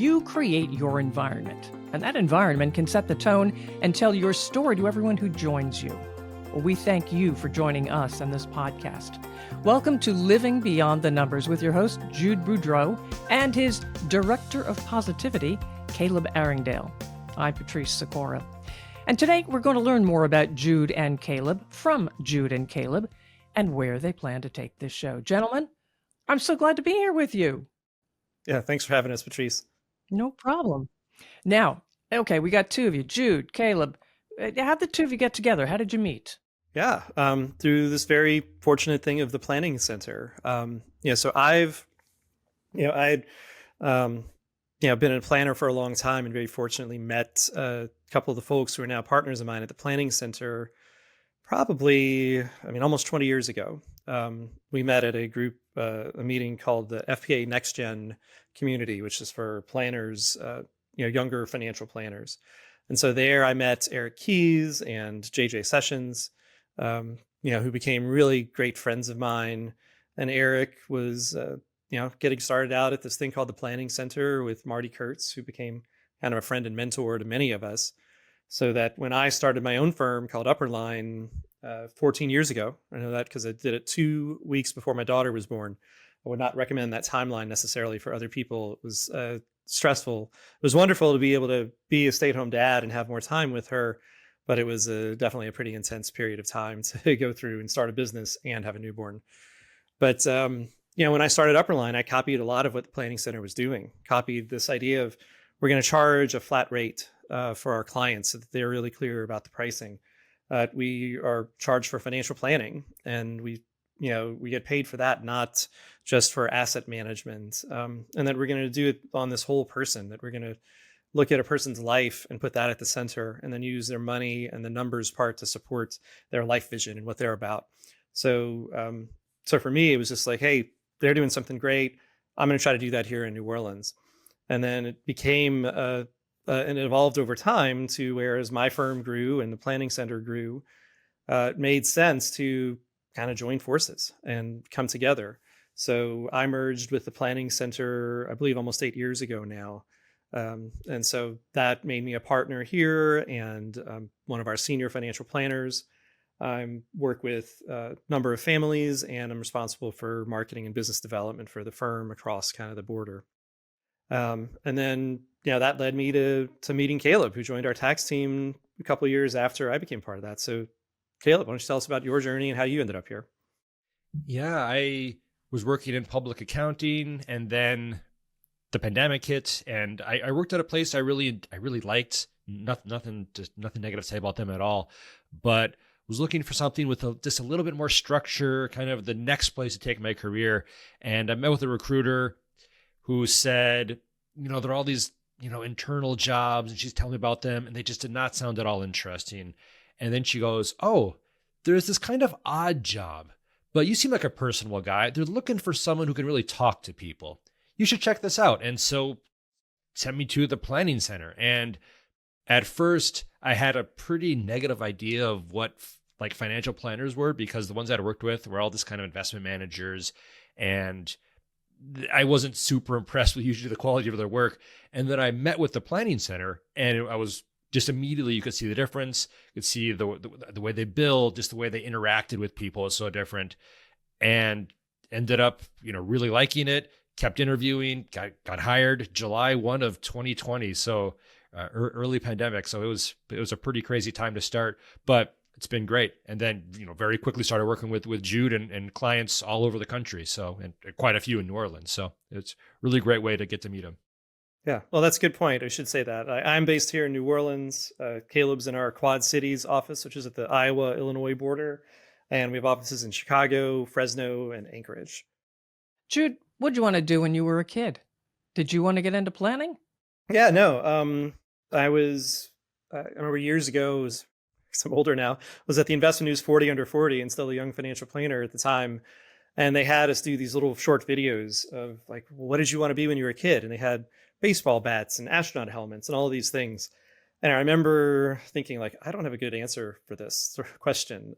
You create your environment, and that environment can set the tone and tell your story to everyone who joins you. Well, we thank you for joining us on this podcast. Welcome to Living Beyond the Numbers with your host, Jude Boudreaux, and his Director of Positivity, Caleb Arringdale. I'm Patrice Sikora. And today we're going to learn more about Jude and Caleb from Jude and Caleb and where they plan to take this show. Gentlemen, I'm so glad to be here with you. Yeah, thanks for having us, Patrice. No problem. Now, okay, we got two of you, Jude, Caleb. How'd the two of you get together? How did you meet? Yeah, through this very fortunate thing of the planning center. So I'd been a planner for a long time and very fortunately met a couple of the folks who are now partners of mine at the planning center probably, almost 20 years ago. We met at a meeting called the FPA Next Gen Community, which is for planners, younger financial planners. And so there I met Eric Keys and JJ Sessions, who became really great friends of mine. And Eric was, getting started out at this thing called the Planning Center with Marty Kurtz, who became kind of a friend and mentor to many of us. So that when I started my own firm called Upperline 14 years ago, I know that because I did it 2 weeks before my daughter was born. I would not recommend that timeline necessarily for other people. It was stressful. It was wonderful to be able to be a stay-at-home dad and have more time with her, but it was definitely a pretty intense period of time to go through and start a business and have a newborn. But when I started Upperline, I copied a lot of what the Planning Center was doing. Copied this idea of we're going to charge a flat rate for our clients so that they're really clear about the pricing. We are charged for financial planning, and we get paid for that, not just for asset management. And that we're going to do it on this whole person, that we're going to look at a person's life and put that at the center, and then use their money and the numbers part to support their life vision and what they're about. So for me, it was just like, hey, they're doing something great. I'm going to try to do that here in New Orleans. And then it became and it evolved over time to where as my firm grew and the planning center grew, it made sense to kind of join forces and come together. So I merged with the planning center, I believe almost 8 years ago now. And so that made me a partner here and one of our senior financial planners. I work with a number of families, and I'm responsible for marketing and business development for the firm across kind of the border. And then, that led me to meeting Caleb, who joined our tax team a couple of years after I became part of that. So Caleb, why don't you tell us about your journey and how you ended up here? Yeah, I was working in public accounting, and then the pandemic hit, and I worked at a place I really liked. Nothing negative to say about them at all, but was looking for something with just a little bit more structure, kind of the next place to take my career. And I met with a recruiter who said, there are all these, internal jobs, and she's telling me about them, and they just did not sound at all interesting. And then she goes, oh, there's this kind of odd job, but you seem like a personable guy. They're looking for someone who can really talk to people. You should check this out. And so sent me to the planning center. And at first I had a pretty negative idea of what like financial planners were, because the ones that I worked with were all this kind of investment managers, and I wasn't super impressed with usually the quality of their work. And then I met with the planning center, and I was just immediately, you could see the difference. You could see the way they build, just the way they interacted with people is so different, and ended up, really liking it, kept interviewing, got hired July 1 of 2020. So early pandemic. So it was a pretty crazy time to start, but it's been great. And then, very quickly started working with Jude and clients all over the country. So, and quite a few in New Orleans. So it's a really great way to get to meet them. Yeah, well, that's a good point. I should say that. I'm based here in New Orleans. Caleb's in our Quad Cities office, which is at the Iowa-Illinois border. And we have offices in Chicago, Fresno, and Anchorage. Jude, what'd you want to do when you were a kid? Did you want to get into planning? Yeah, no. I remember years ago, I'm older now, was at the Investment News 40 Under 40 and still a young financial planner at the time. And they had us do these little short videos of like, well, what did you want to be when you were a kid? And they had baseball bats and astronaut helmets and all of these things. And I remember thinking like, I don't have a good answer for this sort of question.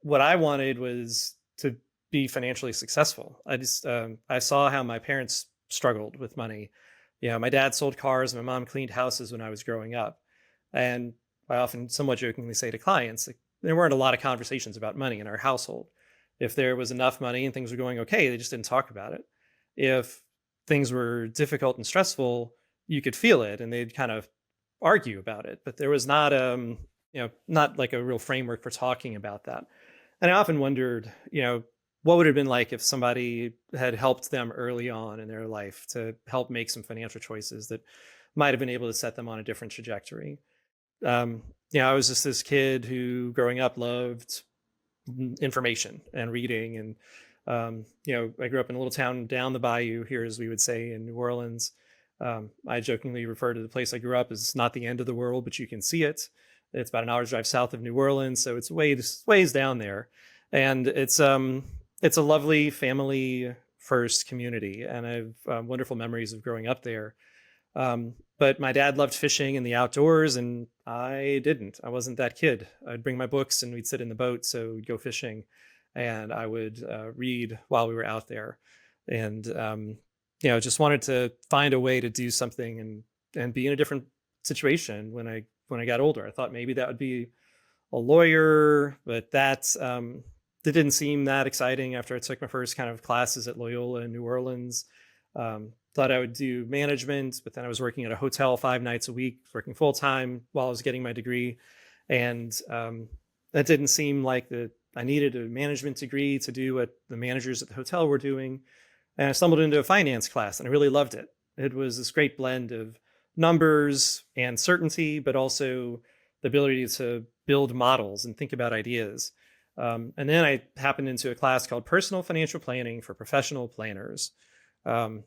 What I wanted was to be financially successful. I saw how my parents struggled with money. My dad sold cars, my mom cleaned houses when I was growing up. And I often somewhat jokingly say to clients, like, there weren't a lot of conversations about money in our household. If there was enough money and things were going okay, they just didn't talk about it. If things were difficult and stressful, you could feel it and they'd kind of argue about it. But there was not, not like a real framework for talking about that. And I often wondered, what would it have been like if somebody had helped them early on in their life to help make some financial choices that might have been able to set them on a different trajectory. I was just this kid who growing up loved information and reading. And, I grew up in a little town down the bayou here, as we would say, in New Orleans. I jokingly refer to the place I grew up as not the end of the world, but you can see it. It's about an hour's drive south of New Orleans. So it's ways down there. And it's a lovely family first community. And I have wonderful memories of growing up there. But my dad loved fishing and the outdoors, and I didn't. I wasn't that kid. I'd bring my books and we'd sit in the boat. So we'd go fishing and I would read while we were out there. And, just wanted to find a way to do something and be in a different situation when I got older. I thought maybe that would be a lawyer, but that didn't seem that exciting after I took my first kind of classes at Loyola in New Orleans. Thought I would do management, but then I was working at a hotel 5 nights a week, working full time while I was getting my degree. And that didn't seem like I needed a management degree to do what the managers at the hotel were doing. And I stumbled into a finance class and I really loved it. It was this great blend of numbers and certainty, but also the ability to build models and think about ideas. And then I happened into a class called Personal Financial Planning for Professional Planners,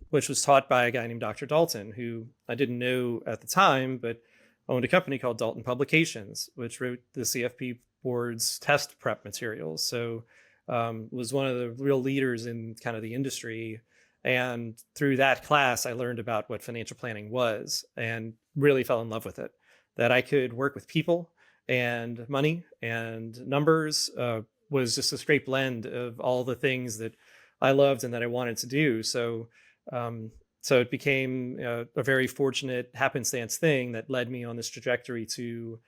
which was taught by a guy named Dr. Dalton, who I didn't know at the time, but owned a company called Dalton Publications, which wrote the CFP board's test prep materials. So was one of the real leaders in kind of the industry. And through that class, I learned about what financial planning was and really fell in love with it, that I could work with people and money and numbers was just this great blend of all the things that I loved and that I wanted to do. So it became a very fortunate happenstance thing that led me on this trajectory to,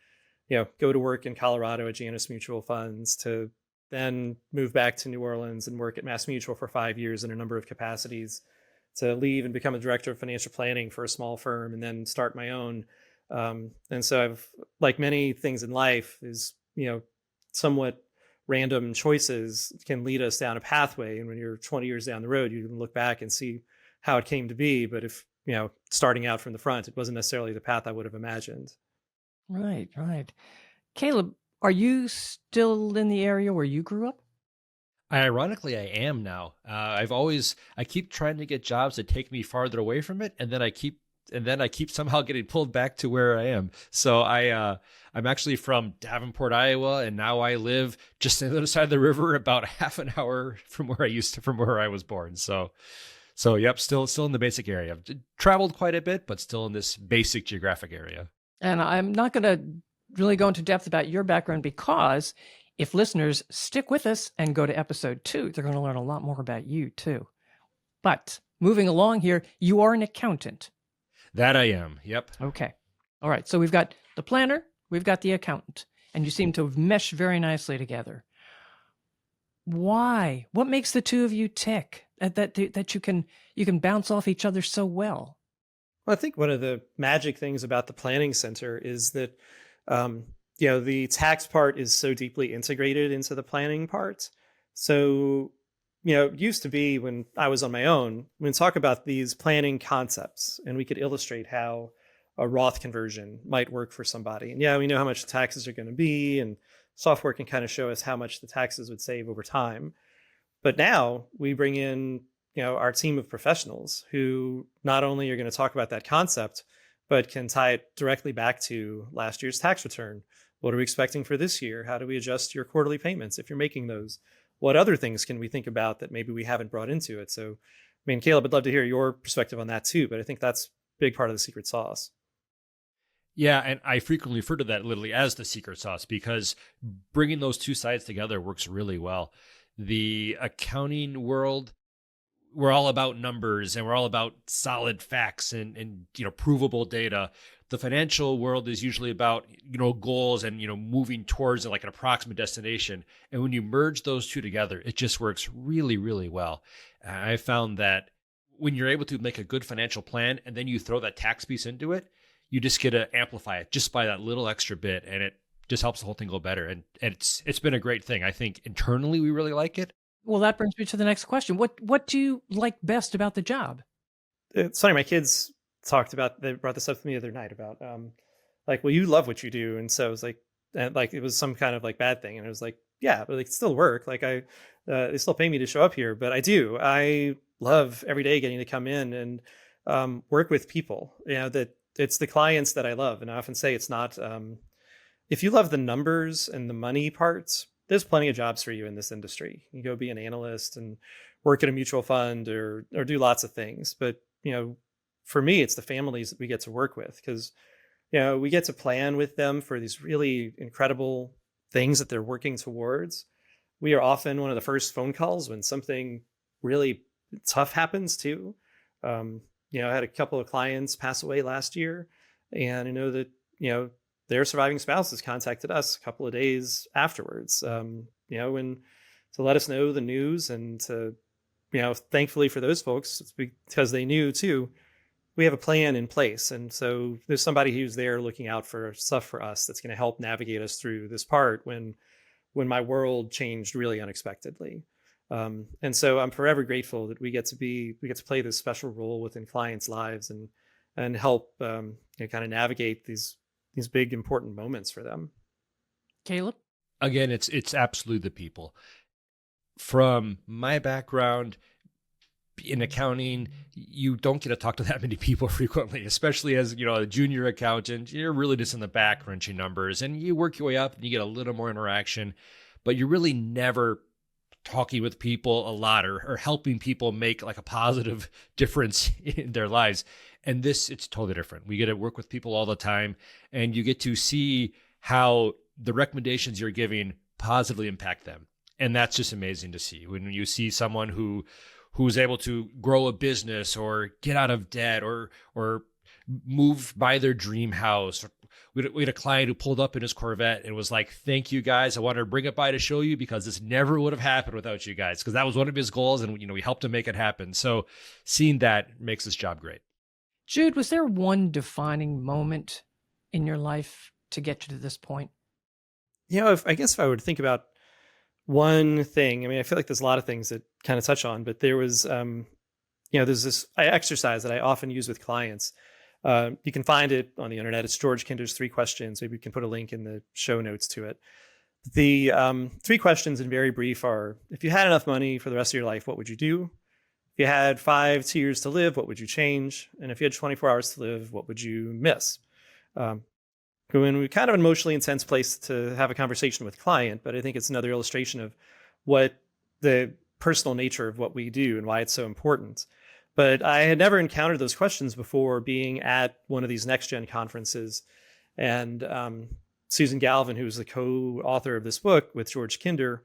go to work in Colorado at Janus Mutual Funds, to then move back to New Orleans and work at Mass Mutual for 5 years in a number of capacities, to leave and become a director of financial planning for a small firm and then start my own. And so I've, like many things in life, is, somewhat random choices can lead us down a pathway. And when you're 20 years down the road, you can look back and see how it came to be. But if, starting out from the front, it wasn't necessarily the path I would have imagined. Right. Caleb, are you still in the area where you grew up? Ironically, I am now. I keep trying to get jobs that take me farther away from it, and then I keep somehow getting pulled back to where I am. So I'm actually from Davenport, Iowa, and now I live just on the other side of the river, about half an hour from where I was born. So yep, still in the basic area. I've traveled quite a bit, but still in this basic geographic area. And I'm not going to really go into depth about your background, because if listeners stick with us and go to episode 2, they're going to learn a lot more about you too. But moving along here, you are an accountant. That I am. Yep. Okay. All right. So we've got the planner, we've got the accountant, and you seem to mesh very nicely together. Why? What makes the two of you tick? That you can bounce off each other so well? Well, I think one of the magic things about the planning center is that the tax part is so deeply integrated into the planning part. So, it used to be when I was on my own, we'd talk about these planning concepts and we could illustrate how a Roth conversion might work for somebody. And we know how much the taxes are going to be, and software can kind of show us how much the taxes would save over time. But now we bring in, our team of professionals who not only are going to talk about that concept, but can tie it directly back to last year's tax return. What are we expecting for this year? How do we adjust your quarterly payments if you're making those? What other things can we think about that maybe we haven't brought into it? So, Caleb, I'd love to hear your perspective on that too, but I think that's a big part of the secret sauce. Yeah, and I frequently refer to that literally as the secret sauce, because bringing those two sides together works really well. The accounting world, we're all about numbers and we're all about solid facts and provable data. The financial world is usually about, goals and, moving towards like an approximate destination. And when you merge those two together, it just works really, really well. I found that when you're able to make a good financial plan and then you throw that tax piece into it, you just get to amplify it just by that little extra bit. And it just helps the whole thing go better. And it's been a great thing. I think internally we really like it. Well, that brings me to the next question. What do you like best about the job? It's funny, my kids they brought this up to me the other night about, like, well, you love what you do. And so it was like, and like, it was some kind of like bad thing. And it was like, yeah, but like, it's still work. Like they still pay me to show up here, but I love every day getting to come in and work with people, that it's the clients that I love. And I often say it's not, if you love the numbers and the money parts, there's plenty of jobs for you in this industry. You go be an analyst and work at a mutual fund or do lots of things. But, for me, it's the families that we get to work with because, we get to plan with them for these really incredible things that they're working towards. We are often one of the first phone calls when something really tough happens too. I had a couple of clients pass away last year, and I know that, their surviving spouses contacted us a couple of days afterwards, and to let us know the news and to, thankfully for those folks, it's because they knew too, we have a plan in place. And so there's somebody who's there looking out for stuff for us that's going to help navigate us through this part when my world changed really unexpectedly. And so I'm forever grateful that we get to play this special role within clients' lives and help kind of navigate these big important moments for them. Caleb? Again, it's absolutely the people. From my background in accounting, you don't get to talk to that many people frequently, especially as, a junior accountant. You're really just in the back crunching numbers, and you work your way up and you get a little more interaction, but you're really never talking with people a lot or helping people make like a positive difference in their lives. And it's totally different. We get to work with people all the time, and you get to see how the recommendations you're giving positively impact them. And that's just amazing to see when you see someone who's able to grow a business or get out of debt or move by their dream house. We had a client who pulled up in his Corvette and was like, "Thank you guys. I wanted to bring it by to show you because this never would have happened without you guys." Because that was one of his goals, and we helped him make it happen. So seeing that makes this job great. Jude, was there one defining moment in your life to get you to this point? I guess if I were to think about one thing, I feel like there's a lot of things that kind of touch on, but there was, there's this exercise that I often use with clients. You can find it on the internet. It's George Kinder's 3 questions. Maybe we can put a link in the show notes to it. The 3 questions in very brief are: if you had enough money for the rest of your life, what would you do? If you had 5 years to live, what would you change? And if you had 24 hours to live, what would you miss? We're in kind of an emotionally intense place to have a conversation with client, but I think it's another illustration of what the personal nature of what we do and why it's so important. But I had never encountered those questions before being at one of these next gen conferences. And Susan Galvin, who was the co-author of this book with George Kinder,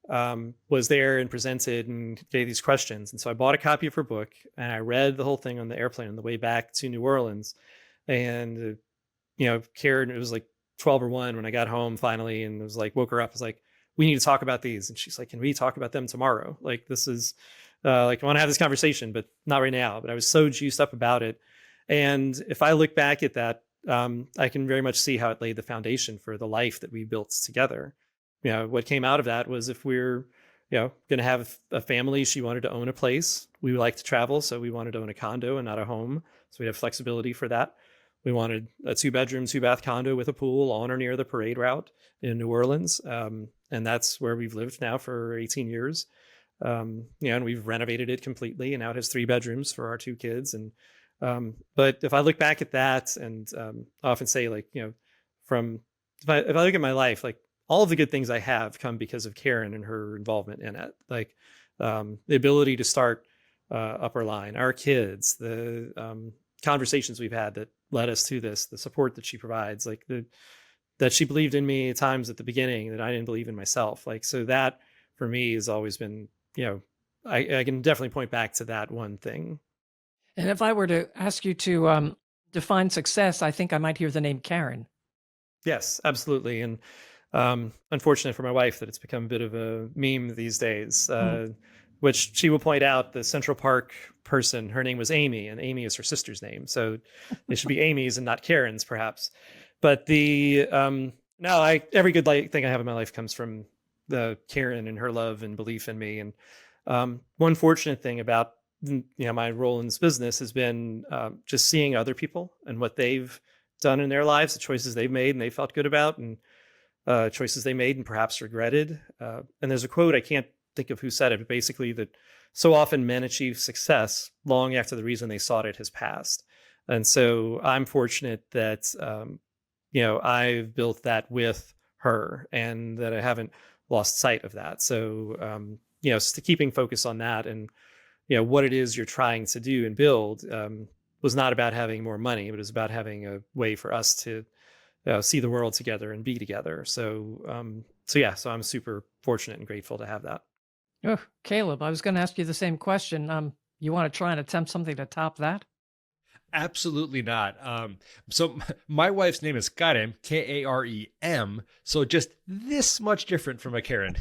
was there and presented and gave these questions. And so I bought a copy of her book and I read the whole thing on the airplane on the way back to New Orleans. And Karen, it was like 12 or 1 when I got home finally, and it was like, woke her up. I was like, "We need to talk about these." And she's like, "Can we talk about them tomorrow? Like, this is I want to have this conversation, but not right now." But I was so juiced up about it. And if I look back at that, I can very much see how it laid the foundation for the life that we built together. What came out of that was, if we're, going to have a family, she wanted to own a place. We like to travel, so we wanted to own a condo and not a home. So we have flexibility for that. We wanted a 2-bedroom, 2-bath condo with a pool on or near the parade route in New Orleans. And that's where we've lived now for 18 years. And we've renovated it completely, and now it has 3 bedrooms for our 2 kids. And, but if I look back at that, and I often say, like, if I look at my life, like, all of the good things I have come because of Karen and her involvement in it. Like, the ability to start Upper Line, our kids, the conversations we've had that led us to this, the support that she provides, like that she believed in me at times at the beginning that I didn't believe in myself. Like, so that for me has always been, I can definitely point back to that one thing. And if I were to ask you to define success, I think I might hear the name Karen. Yes, absolutely. And unfortunate for my wife that it's become a bit of a meme these days, which she will point out the Central Park person, her name was Amy, and Amy is her sister's name. So they should be Amy's and not Karen's, perhaps. But no, every good thing I have in my life comes from the Karen and her love and belief in me. And one fortunate thing about my role in this business has been just seeing other people and what they've done in their lives, the choices they've made and they felt good about, and choices they made and perhaps regretted. And there's a quote, I can't think of who said it, but basically that so often men achieve success long after the reason they sought it has passed. And so I'm fortunate that, I've built that with her and that I haven't lost sight of that. So, keeping focus on that and, what it is you're trying to do and build was not about having more money, but it was about having a way for us to see the world together and be together. So I'm super fortunate and grateful to have that. Oh, Caleb, I was going to ask you the same question. You want to try and attempt something to top that? Absolutely not. So my wife's name is Karem, Karem. So just this much different from a Karen.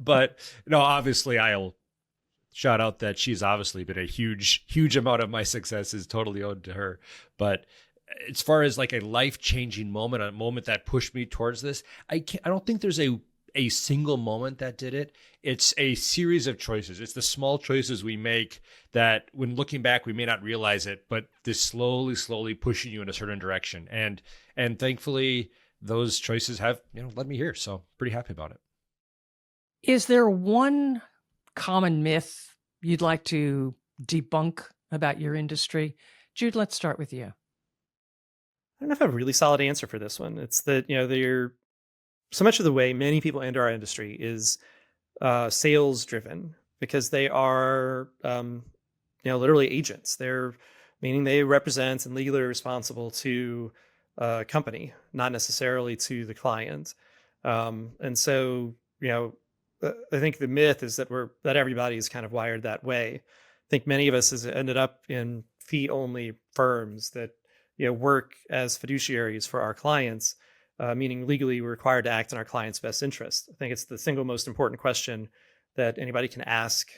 But no, obviously I'll shout out that she's obviously been a huge amount of my success is totally owed to her. But as far as like a life-changing moment, a moment that pushed me towards this, I don't think there's a single moment that did it. It's a series of choices. It's the small choices we make that when looking back, we may not realize it, but this slowly pushing you in a certain direction. And thankfully those choices have, led me here. So pretty happy about it. Is there one common myth you'd like to debunk about your industry? Jude, let's start with you. I don't know if I have a really solid answer for this one. It's that, so much of the way many people enter our industry is sales driven because they are, literally agents. Meaning they represent and legally are responsible to a company, not necessarily to the client. And so, I think the myth is that everybody is kind of wired that way. I think many of us has ended up in fee only firms that, work as fiduciaries for our clients. Meaning legally we're required to act in our client's best interest. I think it's the single most important question that anybody can ask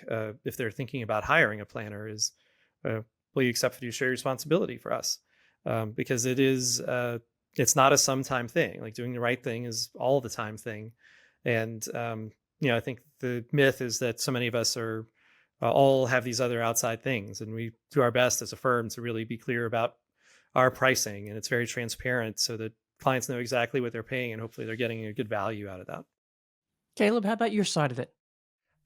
if they're thinking about hiring a planner is, will you accept fiduciary responsibility for us? Because it's not a sometime thing. Like doing the right thing is all the time thing. And, I think the myth is that so many of us are all have these other outside things, and we do our best as a firm to really be clear about our pricing, and it's very transparent so that clients know exactly what they're paying and hopefully they're getting a good value out of that. Caleb, how about your side of it?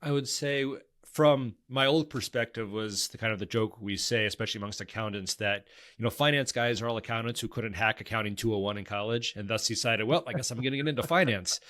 I would say from my old perspective was the kind of the joke we say, especially amongst accountants, that, finance guys are all accountants who couldn't hack accounting 201 in college and thus decided, well, I guess I'm getting into finance.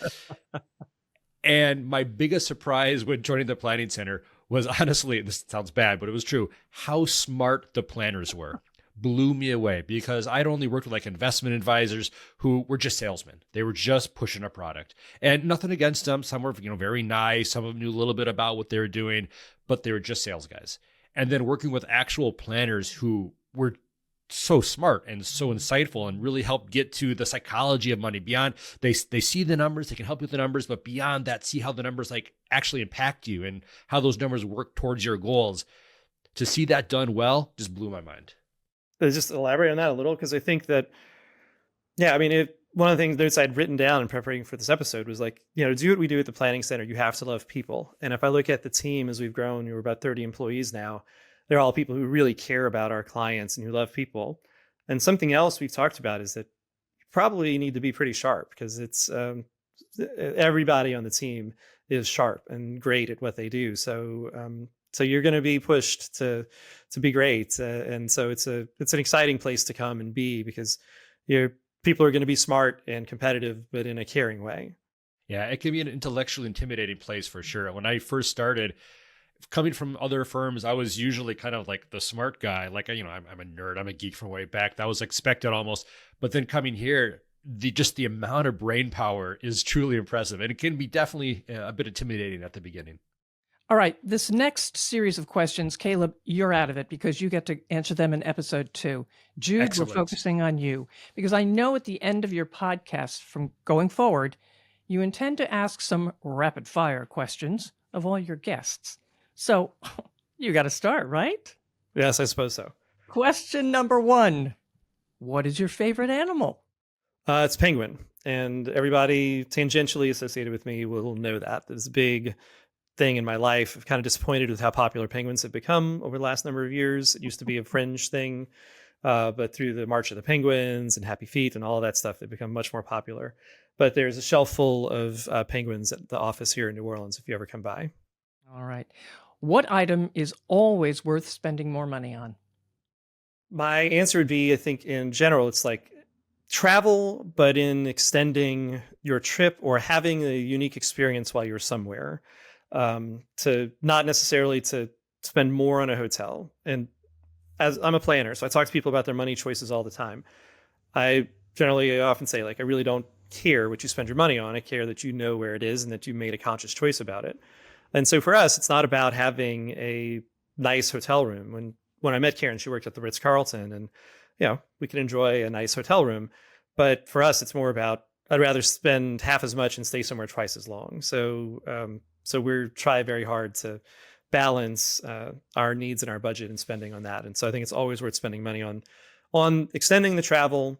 And my biggest surprise when joining the planning center was honestly, this sounds bad, but it was true, how smart the planners were. Blew me away because I'd only worked with like investment advisors who were just salesmen. They were just pushing a product, and nothing against them. Some were, very nice. Some of them knew a little bit about what they were doing, but they were just sales guys. And then working with actual planners who were so smart and so insightful and really helped get to the psychology of money beyond they see the numbers, they can help you with the numbers, but beyond that, see how the numbers like actually impact you and how those numbers work towards your goals. To see that done well just blew my mind. Just elaborate on that a little, because I think that, one of the things I'd written down in preparing for this episode was like, do what we do at the planning center. You have to love people. And if I look at the team as we've grown, we're about 30 employees now. They're all people who really care about our clients and who love people. And something else we've talked about is that you probably need to be pretty sharp because it's everybody on the team is sharp and great at what they do. So you're going to be pushed to be great, and so it's an exciting place to come and be because people are going to be smart and competitive, but in a caring way. Yeah, it can be an intellectually intimidating place for sure. When I first started, coming from other firms, I was usually kind of like the smart guy. Like, I'm a nerd, I'm a geek from way back. That was expected almost. But then coming here, the amount of brain power is truly impressive, and it can be definitely a bit intimidating at the beginning. All right, this next series of questions, Caleb, you're out of it because you get to answer them in episode 2. Jude, Excellent. we're focusing on you because I know at the end of your podcast from going forward, you intend to ask some rapid fire questions of all your guests. So you got to start, right? Yes, I suppose so. Question number 1. What is your favorite animal? It's penguin, and everybody tangentially associated with me will know that. It's a big thing in my life. I'm kind of disappointed with how popular penguins have become over the last number of years. It used to be a fringe thing, but through the March of the Penguins and Happy Feet and all of that stuff, they've become much more popular. But there's a shelf full of penguins at the office here in New Orleans if you ever come by. All right. What item is always worth spending more money on? My answer would be, I think in general, it's like travel, but in extending your trip or having a unique experience while you're somewhere. To not necessarily to spend more on a hotel. And as I'm a planner, so I talk to people about their money choices all the time. I often say, like, I really don't care what you spend your money on. I care that you know where it is and that you made a conscious choice about it. And so for us, it's not about having a nice hotel room. When I met Karen, she worked at the Ritz-Carlton, and we can enjoy a nice hotel room. But for us, it's more about, I'd rather spend half as much and stay somewhere twice as long. So we're trying very hard to balance our needs and our budget and spending on that. And so I think it's always worth spending money on extending the travel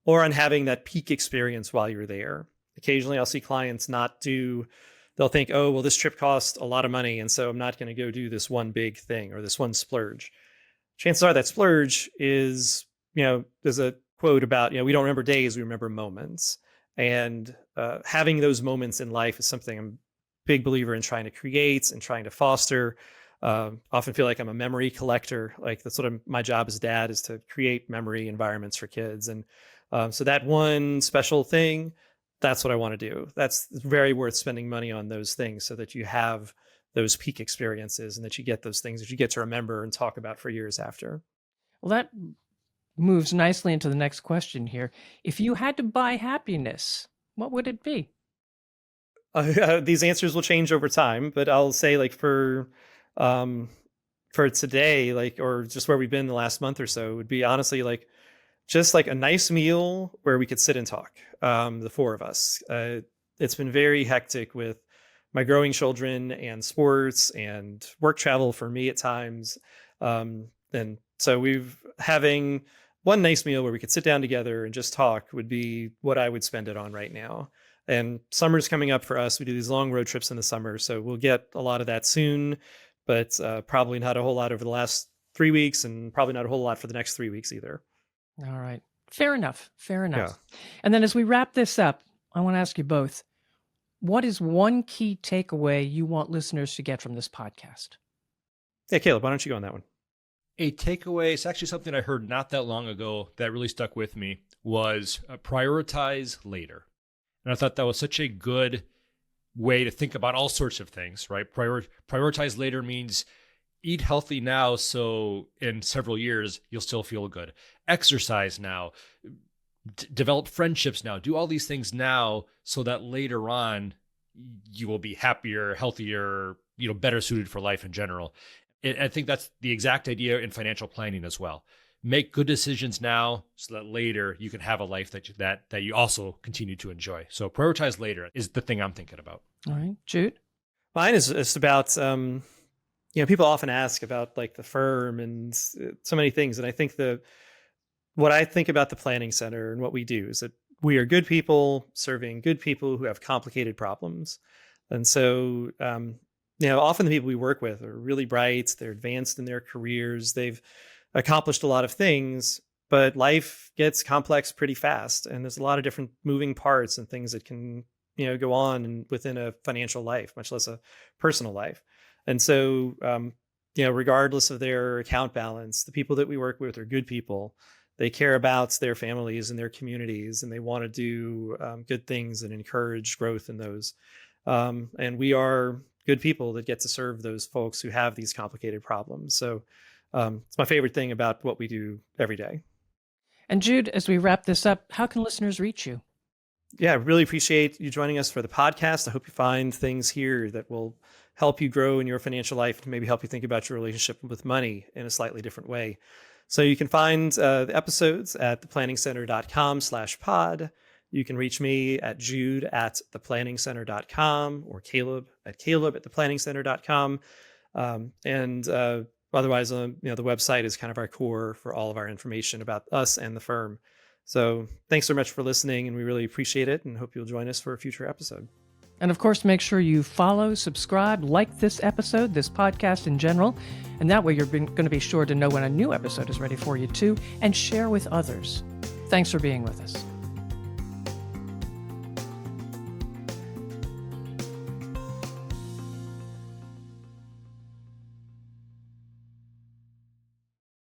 or on having that peak experience while you're there. Occasionally I'll see clients they'll think, oh, well, this trip cost a lot of money, and so I'm not going to go do this one big thing or this one splurge. Chances are that splurge is, there's a quote about, we don't remember days, we remember moments. And having those moments in life is something I'm a big believer in trying to create and trying to foster. Often feel like I'm a memory collector. Like that's what my job as dad is, to create memory environments for kids. And so that one special thing, that's what I want to do. That's very worth spending money on those things so that you have those peak experiences and that you get those things that you get to remember and talk about for years after. Well, that moves nicely into the next question here. If you had to buy happiness, what would it be? These answers will change over time, but I'll say, like, for today, like, or just where we've been the last month or so, would be honestly like just like a nice meal where we could sit and talk, the four of us. It's been very hectic with my growing children and sports and work travel for me at times. And so having one nice meal where we could sit down together and just talk would be what I would spend it on right now. And summer's coming up for us. We do these long road trips in the summer, so we'll get a lot of that soon, but probably not a whole lot over the last 3 weeks, and probably not a whole lot for the next 3 weeks either. All right. Fair enough. Yeah. And then as we wrap this up, I want to ask you both, what is one key takeaway you want listeners to get from this podcast? Yeah, Caleb, why don't you go on that one? A takeaway, it's actually something I heard not that long ago that really stuck with me, was prioritize later. And I thought that was such a good way to think about all sorts of things, right? Prioritize later means eat healthy now, so in several years, you'll still feel good. Exercise now, develop friendships now, do all these things now so that later on you will be happier, healthier, better suited for life in general. I think that's the exact idea in financial planning as well. Make good decisions now so that later you can have a life that you also continue to enjoy. So prioritize later is the thing I'm thinking about. All right. Jude? Mine is about, people often ask about like the firm and so many things. And I think what I think about the Planning Center and what we do is that we are good people serving good people who have complicated problems. And so, often the people we work with are really bright, they're advanced in their careers, they've accomplished a lot of things, but life gets complex pretty fast. And there's a lot of different moving parts and things that can, go on within a financial life, much less a personal life. And so, regardless of their account balance, the people that we work with are good people. They care about their families and their communities, and they want to do good things and encourage growth in those. And we are good people that get to serve those folks who have these complicated problems. So it's my favorite thing about what we do every day. And Jude, as we wrap this up, how can listeners reach you? Yeah, I really appreciate you joining us for the podcast. I hope you find things here that will help you grow in your financial life, to maybe help you think about your relationship with money in a slightly different way. So you can find the episodes at theplanningscenter.com/pod. You can reach me at jude@theplanningscenter.com or caleb@theplanningscenter.com. Otherwise, the website is kind of our core for all of our information about us and the firm. So thanks so much for listening, and we really appreciate it, and hope you'll join us for a future episode. And of course, make sure you follow, subscribe, like this episode, this podcast in general, and that way you're going to be sure to know when a new episode is ready for you too, and share with others. Thanks for being with us.